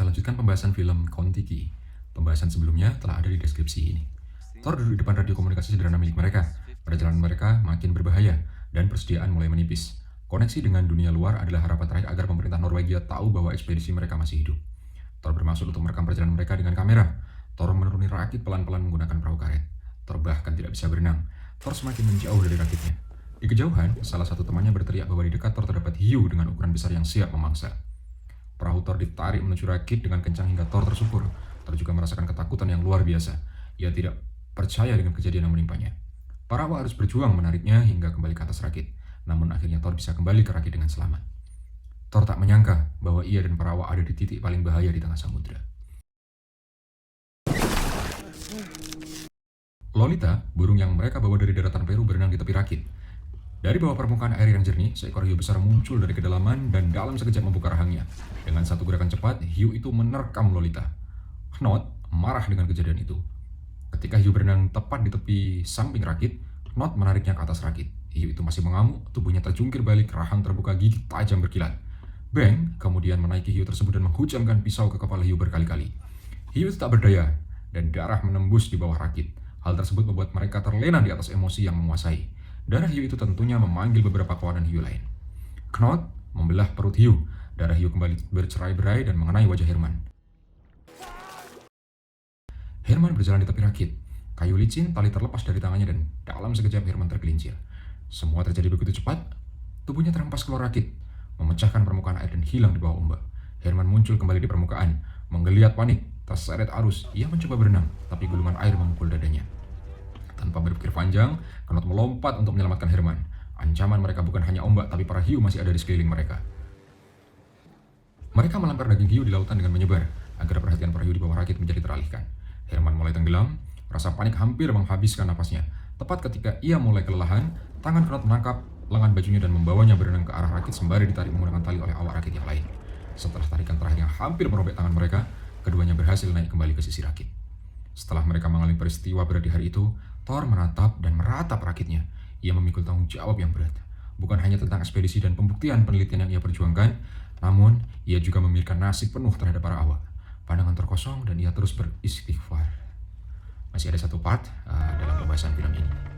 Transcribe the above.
kita lanjutkan pembahasan film Kon-Tiki. Pembahasan sebelumnya telah ada di deskripsi ini. Thor duduk di depan radio komunikasi sederhana milik mereka. Perjalanan mereka makin berbahaya, dan persediaan mulai menipis. Koneksi dengan dunia luar adalah harapan terakhir agar pemerintah Norwegia tahu bahwa ekspedisi mereka masih hidup. Thor bermaksud untuk merekam perjalanan mereka dengan kamera. Thor menuruni rakit pelan-pelan menggunakan perahu karet. Thor bahkan tidak bisa berenang. Thor semakin menjauh dari rakitnya. Di kejauhan, salah satu temannya berteriak bahwa di dekat Thor terdapat hiu dengan ukuran besar yang siap memangsa. Perahu Thor ditarik menuju rakit dengan kencang hingga Thor tersungkur. Thor juga merasakan ketakutan yang luar biasa. Ia tidak percaya dengan kejadian yang menimpanya. Para awak harus berjuang menariknya hingga kembali ke atas rakit. Namun akhirnya Thor bisa kembali ke rakit dengan selamat. Thor tak menyangka bahwa ia dan para awak ada di titik paling bahaya di tengah samudera. Lolita, burung yang mereka bawa dari daratan Peru, berenang di tepi rakit. Dari bawah permukaan air yang jernih, seekor hiu besar muncul dari kedalaman dan dalam sekejap membuka rahangnya. Dengan satu gerakan cepat, hiu itu menerkam Lolita. Knot marah dengan kejadian itu. Ketika hiu berenang tepat di tepi samping rakit, Knot menariknya ke atas rakit. Hiu itu masih mengamuk, tubuhnya terjungkir balik, rahang terbuka, gigi tajam berkilat. Beng kemudian menaiki hiu tersebut dan menghujamkan pisau ke kepala hiu berkali-kali. Hiu itu tak berdaya, dan darah menembus di bawah rakit. Hal tersebut membuat mereka terlena di atas emosi yang menguasai. Darah hiu itu tentunya memanggil beberapa kawanan hiu lain. Knot membelah perut hiu. Darah hiu kembali bercerai-berai dan mengenai wajah Herman. Herman berjalan di tepi rakit. Kayu licin, tali terlepas dari tangannya dan dalam sekejap Herman tergelincir. Semua terjadi begitu cepat. Tubuhnya terhempas keluar rakit, memecahkan permukaan air dan hilang di bawah ombak. Herman muncul kembali di permukaan, menggeliat panik, terseret arus. Ia mencoba berenang, tapi gulungan air memukul dadanya. Tanpa berpikir panjang, Knot melompat untuk menyelamatkan Herman. Ancaman mereka bukan hanya ombak, tapi para hiu masih ada di sekeliling mereka. Mereka melempar daging hiu di lautan dengan menyebar, agar perhatian para hiu di bawah rakit menjadi teralihkan. Herman mulai tenggelam, rasa panik hampir menghabiskan napasnya. Tepat ketika ia mulai kelelahan, tangan Knot menangkap lengan bajunya dan membawanya berenang ke arah rakit sembari ditarik menggunakan tali oleh awak rakit yang lain. Setelah tarikan terakhir yang hampir merobek tangan mereka, keduanya berhasil naik kembali ke sisi rakit. Setelah mereka mengalami peristiwa berat di hari itu, Thor menatap dan meratap rakitnya. Ia memikul tanggung jawab yang berat. Bukan hanya tentang ekspedisi dan pembuktian penelitian yang ia perjuangkan, namun ia juga memiliki nasib penuh terhadap para awak. Pandangan terkosong dan ia terus beristighfar. Masih ada satu part dalam pembahasan film ini.